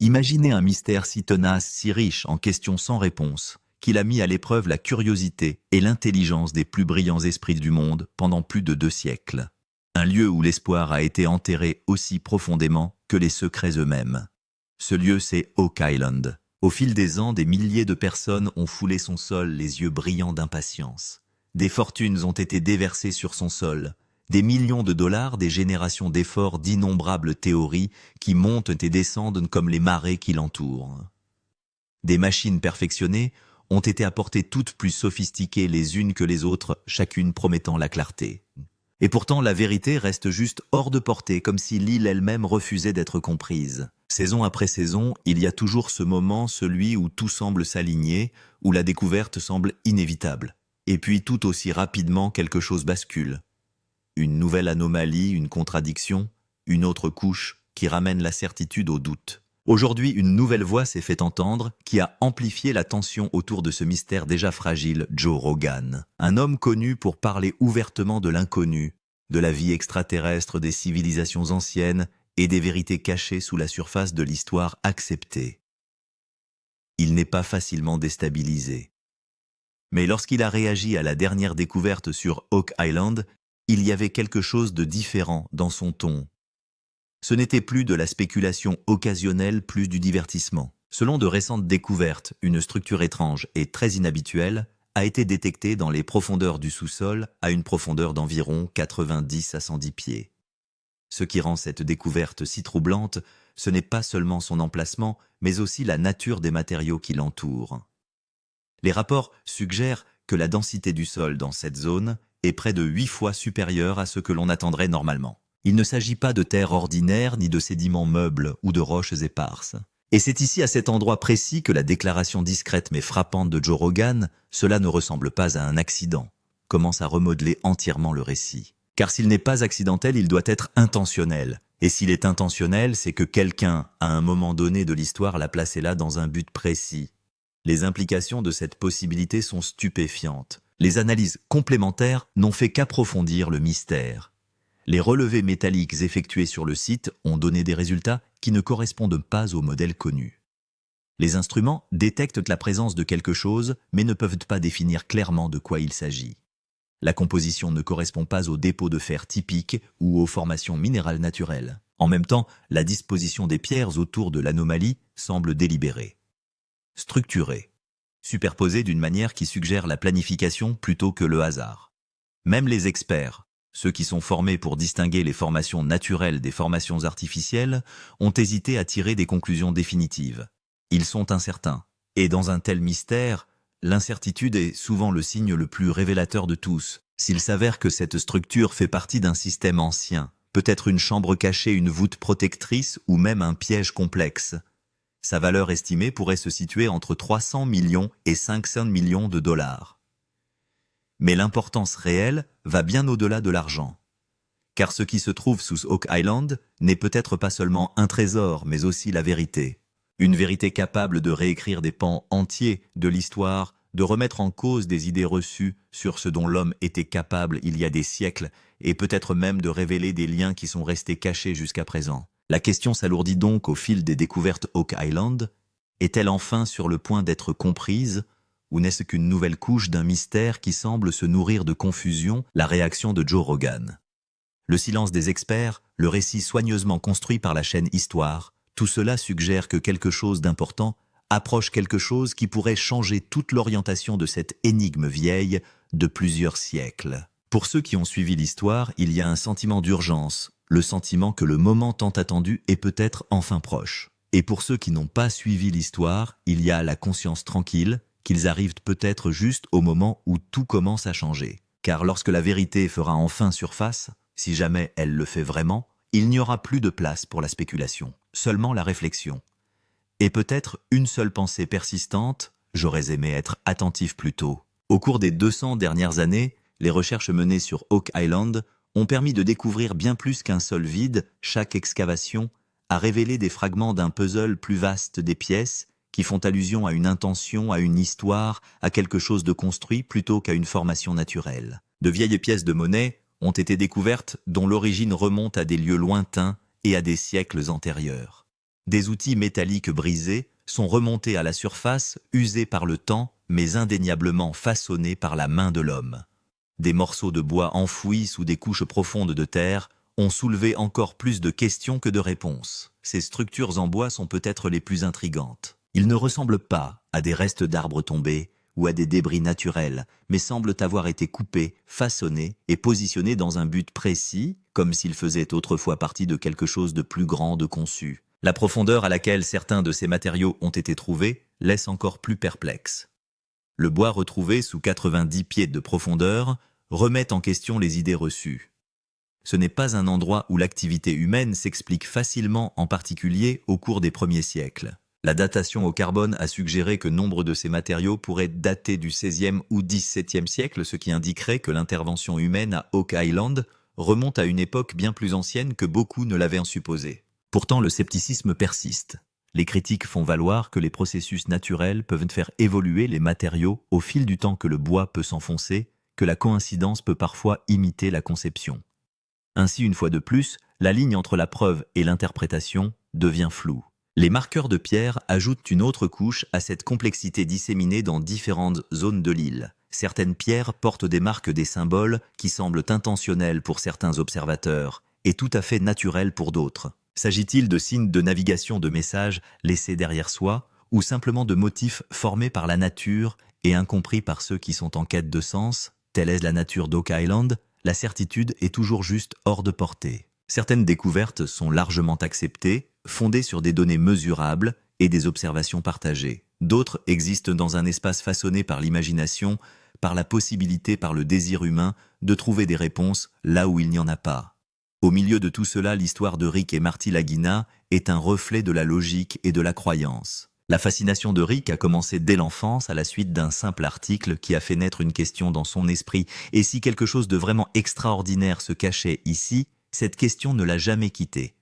Imaginez un mystère si tenace, si riche en questions sans réponse, qu'il a mis à l'épreuve la curiosité et l'intelligence des plus brillants esprits du monde pendant plus de 2 siècles. Un lieu où l'espoir a été enterré aussi profondément que les secrets eux-mêmes. Ce lieu, c'est Oak Island. Au fil des ans, des milliers de personnes ont foulé son sol les yeux brillants d'impatience. Des fortunes ont été déversées sur son sol. Des millions de dollars, des générations d'efforts, d'innombrables théories qui montent et descendent comme les marées qui l'entourent. Des machines perfectionnées ont été apportées toutes plus sophistiquées les unes que les autres, chacune promettant la clarté. Et pourtant, la vérité reste juste hors de portée, comme si l'île elle-même refusait d'être comprise. Saison après saison, il y a toujours ce moment, celui où tout semble s'aligner, où la découverte semble inévitable. Et puis tout aussi rapidement, quelque chose bascule. Une nouvelle anomalie, une contradiction, une autre couche qui ramène la certitude au doute. Aujourd'hui, une nouvelle voix s'est fait entendre qui a amplifié la tension autour de ce mystère déjà fragile, Joe Rogan. Un homme connu pour parler ouvertement de l'inconnu, de la vie extraterrestre, des civilisations anciennes et des vérités cachées sous la surface de l'histoire acceptée. Il n'est pas facilement déstabilisé. Mais lorsqu'il a réagi à la dernière découverte sur Oak Island, il y avait quelque chose de différent dans son ton. Ce n'était plus de la spéculation occasionnelle, plus du divertissement. Selon de récentes découvertes, une structure étrange et très inhabituelle a été détectée dans les profondeurs du sous-sol à une profondeur d'environ 90 à 110 pieds. Ce qui rend cette découverte si troublante, ce n'est pas seulement son emplacement, mais aussi la nature des matériaux qui l'entourent. Les rapports suggèrent que la densité du sol dans cette zone est près de 8 fois supérieure à ce que l'on attendrait normalement. Il ne s'agit pas de terre ordinaire, ni de sédiments meubles ou de roches éparses. Et c'est ici, à cet endroit précis, que la déclaration discrète mais frappante de Joe Rogan, cela ne ressemble pas à un accident, commence à remodeler entièrement le récit. Car s'il n'est pas accidentel, il doit être intentionnel. Et s'il est intentionnel, c'est que quelqu'un, à un moment donné de l'histoire, l'a placé là dans un but précis. Les implications de cette possibilité sont stupéfiantes. Les analyses complémentaires n'ont fait qu'approfondir le mystère. Les relevés métalliques effectués sur le site ont donné des résultats qui ne correspondent pas au modèle connu. Les instruments détectent la présence de quelque chose, mais ne peuvent pas définir clairement de quoi il s'agit. La composition ne correspond pas aux dépôts de fer typiques ou aux formations minérales naturelles. En même temps, la disposition des pierres autour de l'anomalie semble délibérée. Structurée, superposée d'une manière qui suggère la planification plutôt que le hasard. Même les experts, ceux qui sont formés pour distinguer les formations naturelles des formations artificielles, ont hésité à tirer des conclusions définitives. Ils sont incertains. Et dans un tel mystère, l'incertitude est souvent le signe le plus révélateur de tous. S'il s'avère que cette structure fait partie d'un système ancien, peut-être une chambre cachée, une voûte protectrice ou même un piège complexe, sa valeur estimée pourrait se situer entre 300 millions et 500 millions de dollars. Mais l'importance réelle va bien au-delà de l'argent. Car ce qui se trouve sous Oak Island n'est peut-être pas seulement un trésor, mais aussi la vérité. Une vérité capable de réécrire des pans entiers de l'histoire, de remettre en cause des idées reçues sur ce dont l'homme était capable il y a des siècles, et peut-être même de révéler des liens qui sont restés cachés jusqu'à présent. La question s'alourdit donc au fil des découvertes Oak Island. Est-elle enfin sur le point d'être comprise, ou n'est-ce qu'une nouvelle couche d'un mystère qui semble se nourrir de confusion? La réaction de Joe Rogan. Le silence des experts, le récit soigneusement construit par la chaîne Histoire, tout cela suggère que quelque chose d'important approche quelque chose qui pourrait changer toute l'orientation de cette énigme vieille de plusieurs siècles. Pour ceux qui ont suivi l'histoire, il y a un sentiment d'urgence, le sentiment que le moment tant attendu est peut-être enfin proche. Et pour ceux qui n'ont pas suivi l'histoire, il y a la conscience tranquille qu'ils arrivent peut-être juste au moment où tout commence à changer. Car lorsque la vérité fera enfin surface, si jamais elle le fait vraiment, il n'y aura plus de place pour la spéculation, seulement la réflexion. Et peut-être une seule pensée persistante, j'aurais aimé être attentif plus tôt. Au cours des 200 dernières années, les recherches menées sur Oak Island ont permis de découvrir bien plus qu'un sol vide. Chaque excavation a révélé des fragments d'un puzzle plus vaste, des pièces qui font allusion à une intention, à une histoire, à quelque chose de construit plutôt qu'à une formation naturelle. De vieilles pièces de monnaie ont été découvertes dont l'origine remonte à des lieux lointains et à des siècles antérieurs. Des outils métalliques brisés sont remontés à la surface, usés par le temps, mais indéniablement façonnés par la main de l'homme. Des morceaux de bois enfouis sous des couches profondes de terre ont soulevé encore plus de questions que de réponses. Ces structures en bois sont peut-être les plus intrigantes. Ils ne ressemblent pas à des restes d'arbres tombés ou à des débris naturels, mais semblent avoir été coupés, façonnés et positionnés dans un but précis, comme s'ils faisaient autrefois partie de quelque chose de plus grand de conçu. La profondeur à laquelle certains de ces matériaux ont été trouvés laisse encore plus perplexe. Le bois retrouvé sous 90 pieds de profondeur remet en question les idées reçues. Ce n'est pas un endroit où l'activité humaine s'explique facilement, en particulier au cours des premiers siècles. La datation au carbone a suggéré que nombre de ces matériaux pourraient dater du XVIe ou XVIIe siècle, ce qui indiquerait que l'intervention humaine à Oak Island remonte à une époque bien plus ancienne que beaucoup ne l'avaient supposé. Pourtant, le scepticisme persiste. Les critiques font valoir que les processus naturels peuvent faire évoluer les matériaux au fil du temps, que le bois peut s'enfoncer, que la coïncidence peut parfois imiter la conception. Ainsi, une fois de plus, la ligne entre la preuve et l'interprétation devient floue. Les marqueurs de pierre ajoutent une autre couche à cette complexité disséminée dans différentes zones de l'île. Certaines pierres portent des marques, des symboles qui semblent intentionnels pour certains observateurs et tout à fait naturels pour d'autres. S'agit-il de signes de navigation, de messages laissés derrière soi, ou simplement de motifs formés par la nature et incompris par ceux qui sont en quête de sens? Telle est la nature d'Oak Island, la certitude est toujours juste hors de portée. Certaines découvertes sont largement acceptées, fondées sur des données mesurables et des observations partagées. D'autres existent dans un espace façonné par l'imagination, par la possibilité, par le désir humain, de trouver des réponses là où il n'y en a pas. Au milieu de tout cela, l'histoire de Rick et Marty Lagina est un reflet de la logique et de la croyance. La fascination de Rick a commencé dès l'enfance à la suite d'un simple article qui a fait naître une question dans son esprit. Et si quelque chose de vraiment extraordinaire se cachait ici, cette question ne l'a jamais quitté.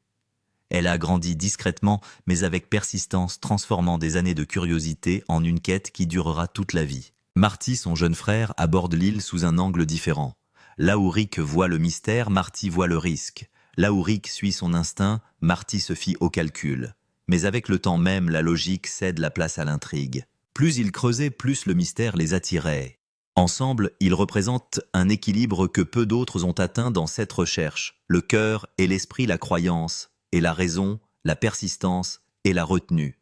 Elle a grandi discrètement, mais avec persistance, transformant des années de curiosité en une quête qui durera toute la vie. Marty, son jeune frère, aborde l'île sous un angle différent. Là où Rick voit le mystère, Marty voit le risque. Là où Rick suit son instinct, Marty se fie au calcul. Mais avec le temps même, la logique cède la place à l'intrigue. Plus ils creusaient, plus le mystère les attirait. Ensemble, ils représentent un équilibre que peu d'autres ont atteint dans cette recherche. Le cœur et l'esprit, la croyance, et la raison, la persistance et la retenue.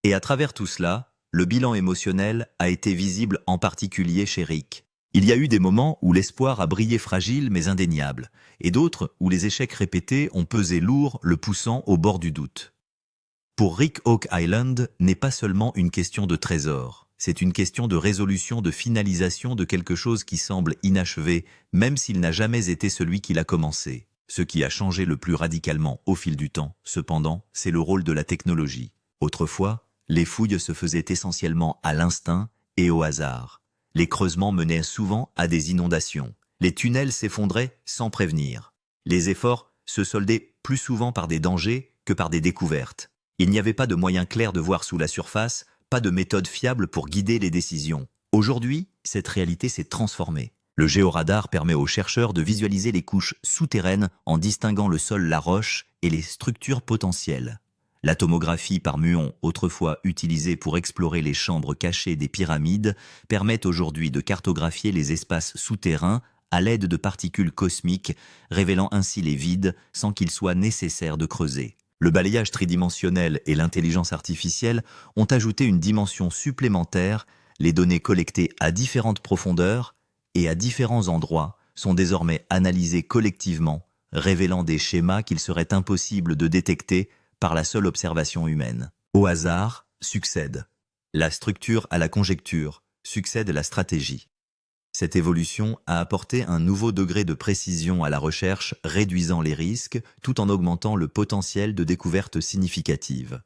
Et à travers tout cela, le bilan émotionnel a été visible en particulier chez Rick. Il y a eu des moments où l'espoir a brillé fragile mais indéniable, et d'autres où les échecs répétés ont pesé lourd, le poussant au bord du doute. Pour Rick, Oak Island n'est pas seulement une question de trésor, c'est une question de résolution, de finalisation de quelque chose qui semble inachevé, même s'il n'a jamais été celui qui l'a commencé. Ce qui a changé le plus radicalement au fil du temps, cependant, c'est le rôle de la technologie. Autrefois, les fouilles se faisaient essentiellement à l'instinct et au hasard. Les creusements menaient souvent à des inondations. Les tunnels s'effondraient sans prévenir. Les efforts se soldaient plus souvent par des dangers que par des découvertes. Il n'y avait pas de moyen clair de voir sous la surface, pas de méthode fiable pour guider les décisions. Aujourd'hui, cette réalité s'est transformée. Le géoradar permet aux chercheurs de visualiser les couches souterraines en distinguant le sol, la roche et les structures potentielles. La tomographie par muon, autrefois utilisée pour explorer les chambres cachées des pyramides, permet aujourd'hui de cartographier les espaces souterrains à l'aide de particules cosmiques, révélant ainsi les vides sans qu'il soit nécessaire de creuser. Le balayage tridimensionnel et l'intelligence artificielle ont ajouté une dimension supplémentaire. Les données collectées à différentes profondeurs et à différents endroits sont désormais analysées collectivement, révélant des schémas qu'il serait impossible de détecter par la seule observation humaine. Au hasard succède la structure à la conjecture, succède la stratégie. Cette évolution a apporté un nouveau degré de précision à la recherche, réduisant les risques tout en augmentant le potentiel de découvertes significatives.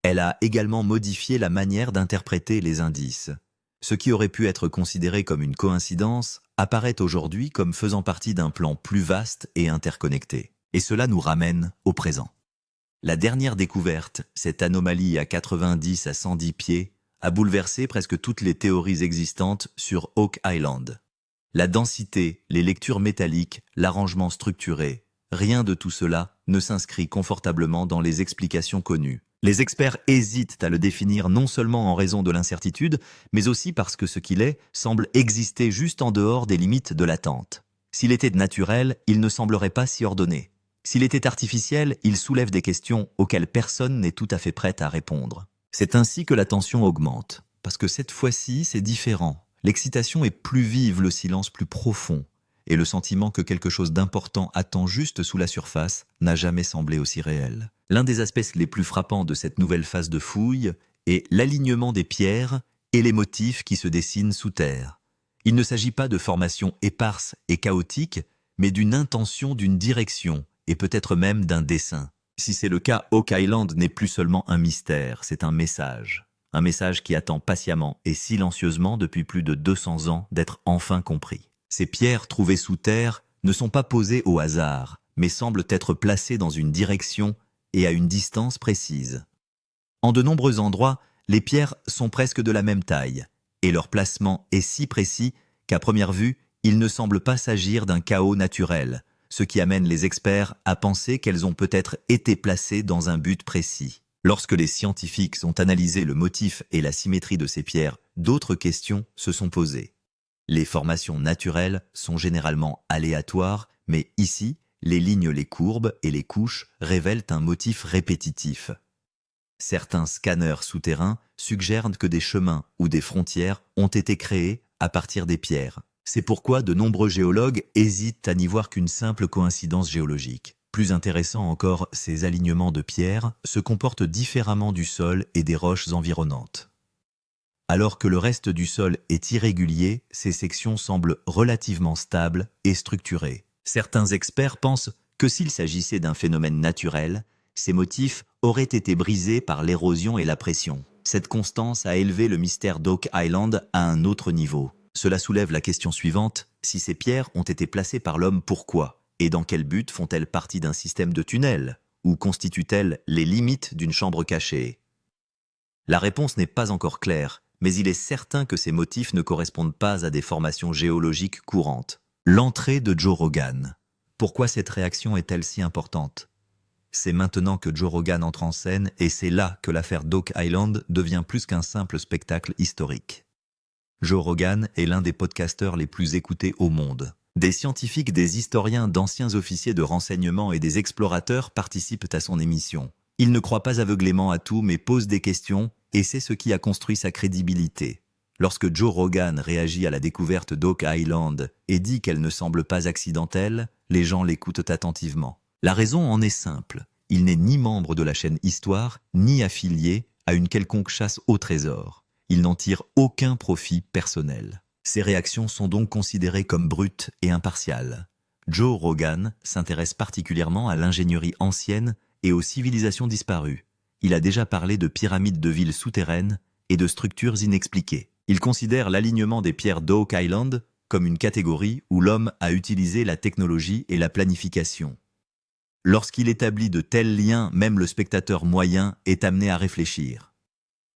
Elle a également modifié la manière d'interpréter les indices. Ce qui aurait pu être considéré comme une coïncidence apparaît aujourd'hui comme faisant partie d'un plan plus vaste et interconnecté. Et cela nous ramène au présent. La dernière découverte, cette anomalie à 90 à 110 pieds, a bouleversé presque toutes les théories existantes sur Oak Island. La densité, les lectures métalliques, l'arrangement structuré, Rien de tout cela ne s'inscrit confortablement dans les explications connues. Les experts hésitent à le définir non seulement en raison de l'incertitude, mais aussi parce que ce qu'il est semble exister juste en dehors des limites de l'attente. S'il était naturel, il ne semblerait pas si ordonné. S'il était artificiel, il soulève des questions auxquelles personne n'est tout à fait prêt à répondre. C'est ainsi que la tension augmente, parce que cette fois-ci, c'est différent. L'excitation est plus vive, le silence plus profond, et le sentiment que quelque chose d'important attend juste sous la surface n'a jamais semblé aussi réel. L'un des aspects les plus frappants de cette nouvelle phase de fouille est l'alignement des pierres et les motifs qui se dessinent sous terre. Il ne s'agit pas de formations éparses et chaotiques, mais d'une intention, d'une direction, et peut-être même d'un dessin. Si c'est le cas, Oak Island n'est plus seulement un mystère, c'est un message. Un message qui attend patiemment et silencieusement depuis plus de 200 ans d'être enfin compris. Ces pierres trouvées sous terre ne sont pas posées au hasard, mais semblent être placées dans une direction et à une distance précise. En de nombreux endroits, les pierres sont presque de la même taille, et leur placement est si précis qu'à première vue, il ne semble pas s'agir d'un chaos naturel, ce qui amène les experts à penser qu'elles ont peut-être été placées dans un but précis. Lorsque les scientifiques ont analysé le motif et la symétrie de ces pierres, d'autres questions se sont posées. Les formations naturelles sont généralement aléatoires, mais ici, les lignes, les courbes et les couches révèlent un motif répétitif. Certains scanners souterrains suggèrent que des chemins ou des frontières ont été créés à partir des pierres. C'est pourquoi de nombreux géologues hésitent à n'y voir qu'une simple coïncidence géologique. Plus intéressant encore, ces alignements de pierres se comportent différemment du sol et des roches environnantes. Alors que le reste du sol est irrégulier, ces sections semblent relativement stables et structurées. Certains experts pensent que s'il s'agissait d'un phénomène naturel, ces motifs auraient été brisés par l'érosion et la pression. Cette constance a élevé le mystère d'Oak Island à un autre niveau. Cela soulève la question suivante: si ces pierres ont été placées par l'homme, pourquoi? Et dans quel but font-elles partie d'un système de tunnels? Ou constituent-elles les limites d'une chambre cachée? La réponse n'est pas encore claire, mais il est certain que ces motifs ne correspondent pas à des formations géologiques courantes. L'entrée de Joe Rogan. Pourquoi cette réaction est-elle si importante? C'est maintenant que Joe Rogan entre en scène et c'est là que l'affaire d'Oak Island devient plus qu'un simple spectacle historique. Joe Rogan est l'un des podcasteurs les plus écoutés au monde. Des scientifiques, des historiens, d'anciens officiers de renseignement et des explorateurs participent à son émission. Il ne croit pas aveuglément à tout mais pose des questions et c'est ce qui a construit sa crédibilité. Lorsque Joe Rogan réagit à la découverte d'Oak Island et dit qu'elle ne semble pas accidentelle, les gens l'écoutent attentivement. La raison en est simple. Il n'est ni membre de la chaîne Histoire, ni affilié à une quelconque chasse au trésor. Il n'en tire aucun profit personnel. Ses réactions sont donc considérées comme brutes et impartiales. Joe Rogan s'intéresse particulièrement à l'ingénierie ancienne et aux civilisations disparues. Il a déjà parlé de pyramides de villes souterraines et de structures inexpliquées. Il considère l'alignement des pierres d'Oak Island comme une catégorie où l'homme a utilisé la technologie et la planification. Lorsqu'il établit de tels liens, même le spectateur moyen est amené à réfléchir.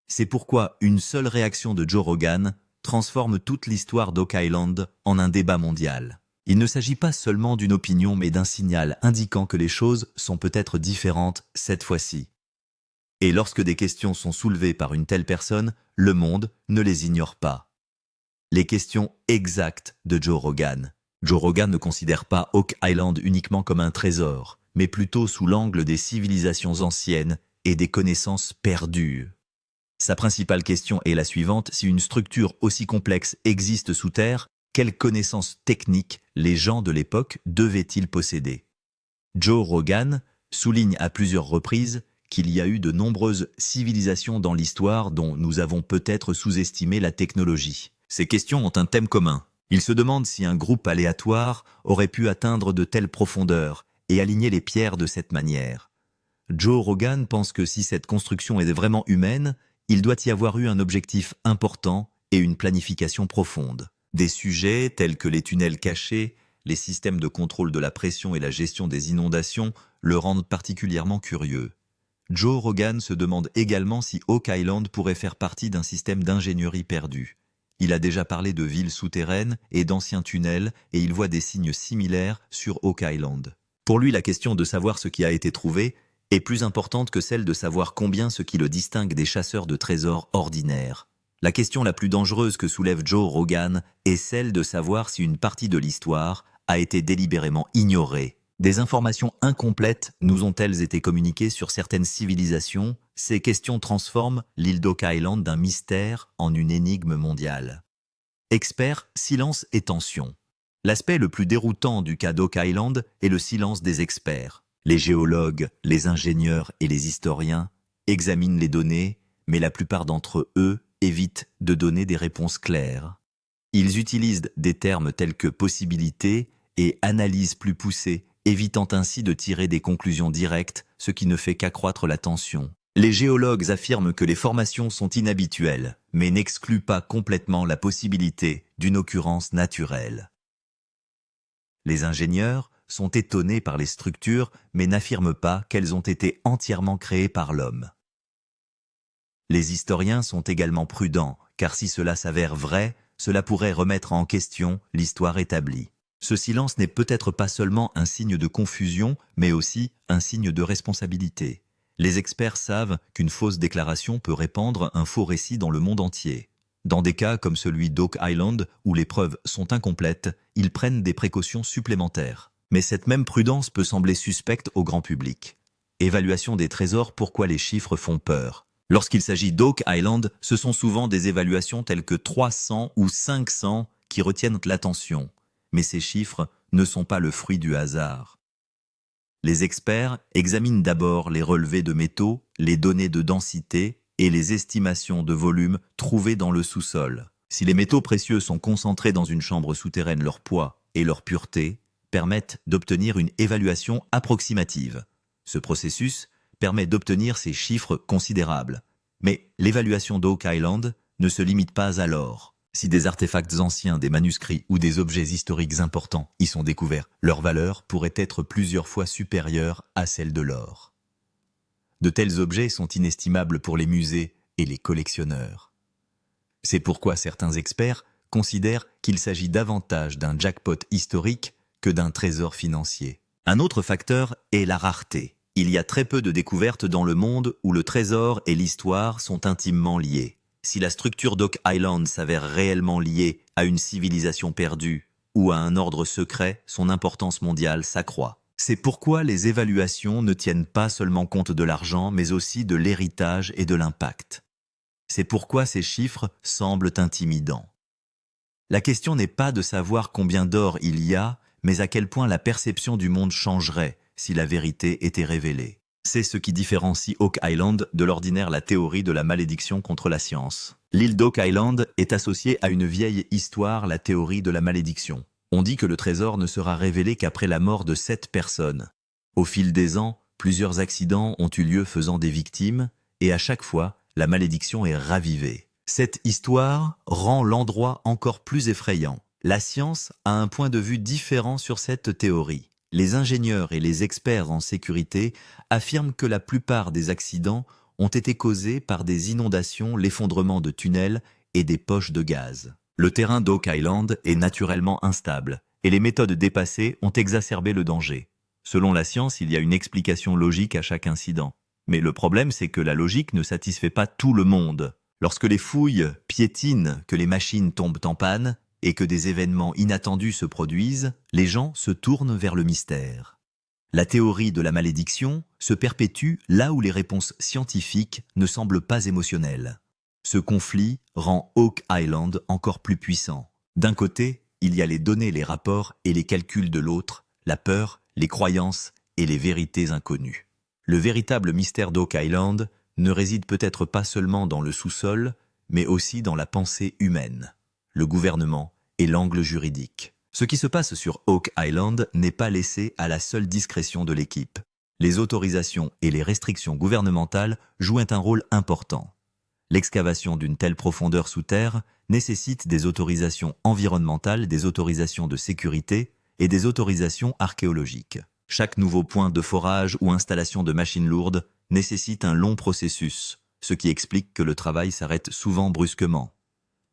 C'est pourquoi une seule réaction de Joe Rogan transforme toute l'histoire d'Oak Island en un débat mondial. Il ne s'agit pas seulement d'une opinion mais d'un signal indiquant que les choses sont peut-être différentes cette fois-ci. Et lorsque des questions sont soulevées par une telle personne, le monde ne les ignore pas. Les questions exactes de Joe Rogan. Joe Rogan ne considère pas Oak Island uniquement comme un trésor, mais plutôt sous l'angle des civilisations anciennes et des connaissances perdues. Sa principale question est la suivante: si une structure aussi complexe existe sous terre, quelles connaissances techniques les gens de l'époque devaient-ils posséder? Joe Rogan souligne à plusieurs reprises qu'il y a eu de nombreuses civilisations dans l'histoire dont nous avons peut-être sous-estimé la technologie. Ces questions ont un thème commun. Il se demande si un groupe aléatoire aurait pu atteindre de telles profondeurs et aligner les pierres de cette manière. Joe Rogan pense que si cette construction est vraiment humaine, il doit y avoir eu un objectif important et une planification profonde. Des sujets tels que les tunnels cachés, les systèmes de contrôle de la pression et la gestion des inondations le rendent particulièrement curieux. Joe Rogan se demande également si Oak Island pourrait faire partie d'un système d'ingénierie perdu. Il a déjà parlé de villes souterraines et d'anciens tunnels et il voit des signes similaires sur Oak Island. Pour lui, la question de savoir ce qui a été trouvé est plus importante que celle de savoir combien ce qui le distingue des chasseurs de trésors ordinaires. La question la plus dangereuse que soulève Joe Rogan est celle de savoir si une partie de l'histoire a été délibérément ignorée. Des informations incomplètes nous ont-elles été communiquées sur certaines civilisations? Ces questions transforment l'île d'Oak Island d'un mystère en une énigme mondiale. Experts, silence et tension. L'aspect le plus déroutant du cas d'Oak Island est le silence des experts. Les géologues, les ingénieurs et les historiens examinent les données, mais la plupart d'entre eux évitent de donner des réponses claires. Ils utilisent des termes tels que possibilité et analyse plus poussée, évitant ainsi de tirer des conclusions directes, ce qui ne fait qu'accroître la tension. Les géologues affirment que les formations sont inhabituelles, mais n'excluent pas complètement la possibilité d'une occurrence naturelle. Les ingénieurs sont étonnés par les structures, mais n'affirment pas qu'elles ont été entièrement créées par l'homme. Les historiens sont également prudents, car si cela s'avère vrai, cela pourrait remettre en question l'histoire établie. Ce silence n'est peut-être pas seulement un signe de confusion, mais aussi un signe de responsabilité. Les experts savent qu'une fausse déclaration peut répandre un faux récit dans le monde entier. Dans des cas comme celui d'Oak Island, où les preuves sont incomplètes, ils prennent des précautions supplémentaires. Mais cette même prudence peut sembler suspecte au grand public. Évaluation des trésors, pourquoi les chiffres font peur? Lorsqu'il s'agit d'Oak Island, ce sont souvent des évaluations telles que 300 ou 500 qui retiennent l'attention. Mais ces chiffres ne sont pas le fruit du hasard. Les experts examinent d'abord les relevés de métaux, les données de densité et les estimations de volume trouvées dans le sous-sol. Si les métaux précieux sont concentrés dans une chambre souterraine, leur poids et leur pureté permettent d'obtenir une évaluation approximative. Ce processus permet d'obtenir ces chiffres considérables. Mais l'évaluation d'Oak Island ne se limite pas à l'or. Si des artefacts anciens, des manuscrits ou des objets historiques importants y sont découverts, leur valeur pourrait être plusieurs fois supérieure à celle de l'or. De tels objets sont inestimables pour les musées et les collectionneurs. C'est pourquoi certains experts considèrent qu'il s'agit davantage d'un jackpot historique que d'un trésor financier. Un autre facteur est la rareté. Il y a très peu de découvertes dans le monde où le trésor et l'histoire sont intimement liés. Si la structure d'Oak Island s'avère réellement liée à une civilisation perdue ou à un ordre secret, son importance mondiale s'accroît. C'est pourquoi les évaluations ne tiennent pas seulement compte de l'argent, mais aussi de l'héritage et de l'impact. C'est pourquoi ces chiffres semblent intimidants. La question n'est pas de savoir combien d'or il y a, mais à quel point la perception du monde changerait si la vérité était révélée. C'est ce qui différencie Oak Island de l'ordinaire, la théorie de la malédiction contre la science. L'île d'Oak Island est associée à une vieille histoire, la théorie de la malédiction. On dit que le trésor ne sera révélé qu'après la mort de 7 personnes. Au fil des ans, plusieurs accidents ont eu lieu faisant des victimes, et à chaque fois, la malédiction est ravivée. Cette histoire rend l'endroit encore plus effrayant. La science a un point de vue différent sur cette théorie. Les ingénieurs et les experts en sécurité affirment que la plupart des accidents ont été causés par des inondations, l'effondrement de tunnels et des poches de gaz. Le terrain d'Oak Island est naturellement instable et les méthodes dépassées ont exacerbé le danger. Selon la science, il y a une explication logique à chaque incident. Mais le problème, c'est que la logique ne satisfait pas tout le monde. Lorsque les fouilles piétinent, que les machines tombent en panne, et que des événements inattendus se produisent, les gens se tournent vers le mystère. La théorie de la malédiction se perpétue là où les réponses scientifiques ne semblent pas émotionnelles. Ce conflit rend Oak Island encore plus puissant. D'un côté, il y a les données, les rapports et les calculs de l'autre, la peur, les croyances et les vérités inconnues. Le véritable mystère d'Oak Island ne réside peut-être pas seulement dans le sous-sol, mais aussi dans la pensée humaine, le gouvernement et l'angle juridique. Ce qui se passe sur Oak Island n'est pas laissé à la seule discrétion de l'équipe. Les autorisations et les restrictions gouvernementales jouent un rôle important. L'excavation d'une telle profondeur sous terre nécessite des autorisations environnementales, des autorisations de sécurité et des autorisations archéologiques. Chaque nouveau point de forage ou installation de machines lourdes nécessite un long processus, ce qui explique que le travail s'arrête souvent brusquement.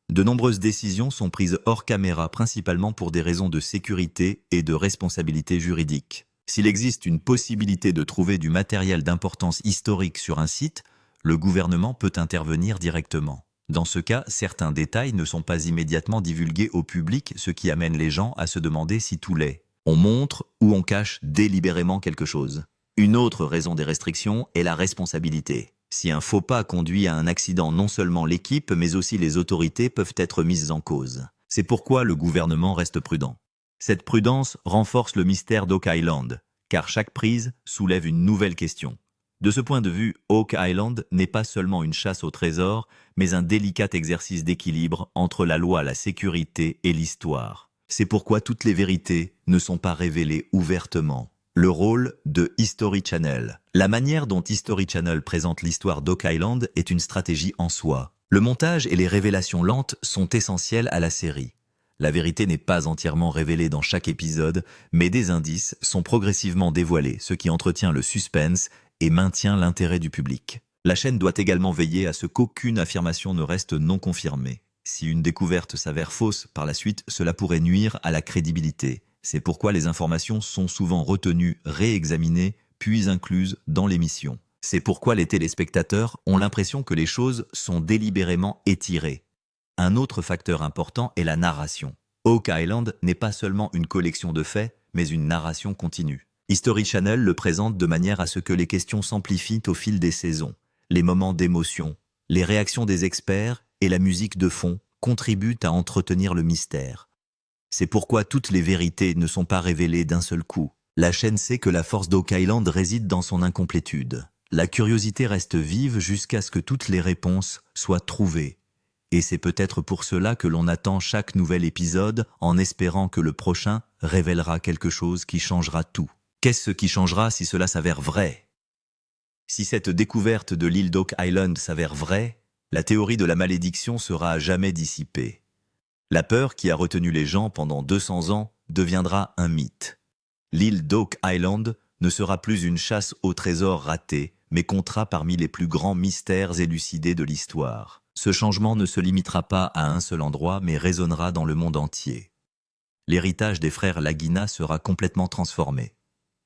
De nombreuses décisions sont prises hors caméra, principalement pour des raisons de sécurité et de responsabilité juridique. S'il existe une possibilité de trouver du matériel d'importance historique sur un site, le gouvernement peut intervenir directement. Dans ce cas, certains détails ne sont pas immédiatement divulgués au public, ce qui amène les gens à se demander si tout l'est. On montre ou on cache délibérément quelque chose. Une autre raison des restrictions est la responsabilité. Si un faux pas conduit à un accident, non seulement l'équipe, mais aussi les autorités peuvent être mises en cause. C'est pourquoi le gouvernement reste prudent. Cette prudence renforce le mystère d'Oak Island, car chaque prise soulève une nouvelle question. De ce point de vue, Oak Island n'est pas seulement une chasse au trésor, mais un délicat exercice d'équilibre entre la loi, la sécurité et l'histoire. C'est pourquoi toutes les vérités ne sont pas révélées ouvertement. Le rôle de History Channel. La manière dont History Channel présente l'histoire d'Oak Island est une stratégie en soi. Le montage et les révélations lentes sont essentiels à la série. La vérité n'est pas entièrement révélée dans chaque épisode, mais des indices sont progressivement dévoilés, ce qui entretient le suspense et maintient l'intérêt du public. La chaîne doit également veiller à ce qu'aucune affirmation ne reste non confirmée. Si une découverte s'avère fausse par la suite, cela pourrait nuire à la crédibilité. C'est pourquoi les informations sont souvent retenues, réexaminées, puis incluses dans l'émission. C'est pourquoi les téléspectateurs ont l'impression que les choses sont délibérément étirées. Un autre facteur important est la narration. Oak Island n'est pas seulement une collection de faits, mais une narration continue. History Channel le présente de manière à ce que les questions s'amplifient au fil des saisons. Les moments d'émotion, les réactions des experts et la musique de fond contribuent à entretenir le mystère. C'est pourquoi toutes les vérités ne sont pas révélées d'un seul coup. La chaîne sait que la force d'Oak Island réside dans son incomplétude. La curiosité reste vive jusqu'à ce que toutes les réponses soient trouvées. Et c'est peut-être pour cela que l'on attend chaque nouvel épisode en espérant que le prochain révélera quelque chose qui changera tout. Qu'est-ce qui changera si cela s'avère vrai? Si cette découverte de l'île d'Oak Island s'avère vraie, la théorie de la malédiction sera à jamais dissipée. La peur qui a retenu les gens pendant 200 ans deviendra un mythe. L'île d'Oak Island ne sera plus une chasse au trésor ratée, mais comptera parmi les plus grands mystères élucidés de l'histoire. Ce changement ne se limitera pas à un seul endroit, mais résonnera dans le monde entier. L'héritage des frères Lagina sera complètement transformé.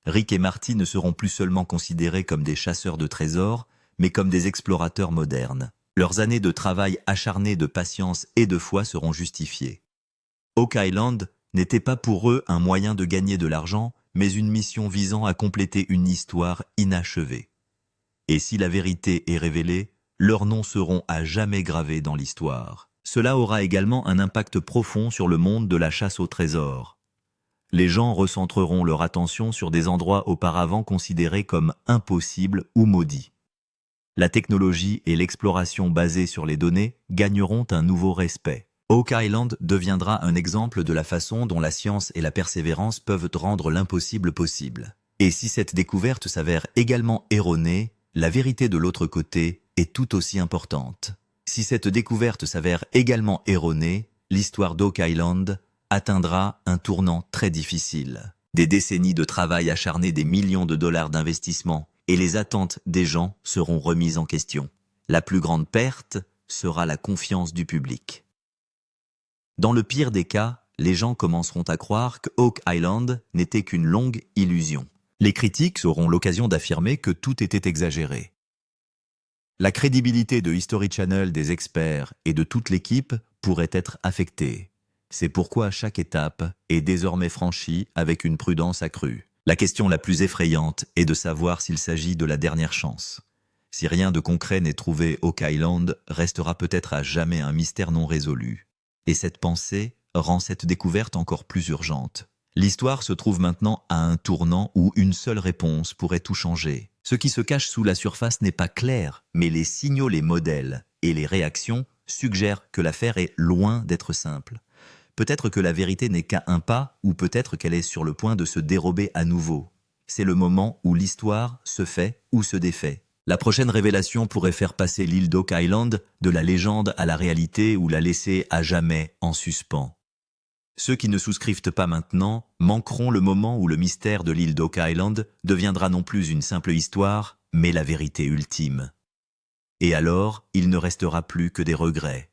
Rick et Marty ne seront plus seulement considérés comme des chasseurs de trésors, mais comme des explorateurs modernes. Leurs années de travail acharné, de patience et de foi seront justifiées. Oak Island n'était pas pour eux un moyen de gagner de l'argent, mais une mission visant à compléter une histoire inachevée. Et si la vérité est révélée, leurs noms seront à jamais gravés dans l'histoire. Cela aura également un impact profond sur le monde de la chasse au trésor. Les gens recentreront leur attention sur des endroits auparavant considérés comme impossibles ou maudits. La technologie et l'exploration basée sur les données gagneront un nouveau respect. Oak Island deviendra un exemple de la façon dont la science et la persévérance peuvent rendre l'impossible possible. Et si cette découverte s'avère également erronée, la vérité de l'autre côté est tout aussi importante. Si cette découverte s'avère également erronée, l'histoire d'Oak Island atteindra un tournant très difficile. Des décennies de travail acharné, des millions de dollars d'investissement, et les attentes des gens seront remises en question. La plus grande perte sera la confiance du public. Dans le pire des cas, les gens commenceront à croire que Oak Island n'était qu'une longue illusion. Les critiques auront l'occasion d'affirmer que tout était exagéré. La crédibilité de History Channel, des experts et de toute l'équipe pourrait être affectée. C'est pourquoi chaque étape est désormais franchie avec une prudence accrue. La question la plus effrayante est de savoir s'il s'agit de la dernière chance. Si rien de concret n'est trouvé, Oak Island restera peut-être à jamais un mystère non résolu. Et cette pensée rend cette découverte encore plus urgente. L'histoire se trouve maintenant à un tournant où une seule réponse pourrait tout changer. Ce qui se cache sous la surface n'est pas clair, mais les signaux, les modèles et les réactions suggèrent que l'affaire est loin d'être simple. Peut-être que la vérité n'est qu'à un pas, ou peut-être qu'elle est sur le point de se dérober à nouveau. C'est le moment où l'histoire se fait ou se défait. La prochaine révélation pourrait faire passer l'île d'Oak Island de la légende à la réalité ou la laisser à jamais en suspens. Ceux qui ne souscrivent pas maintenant manqueront le moment où le mystère de l'île d'Oak Island deviendra non plus une simple histoire, mais la vérité ultime. Et alors, il ne restera plus que des regrets.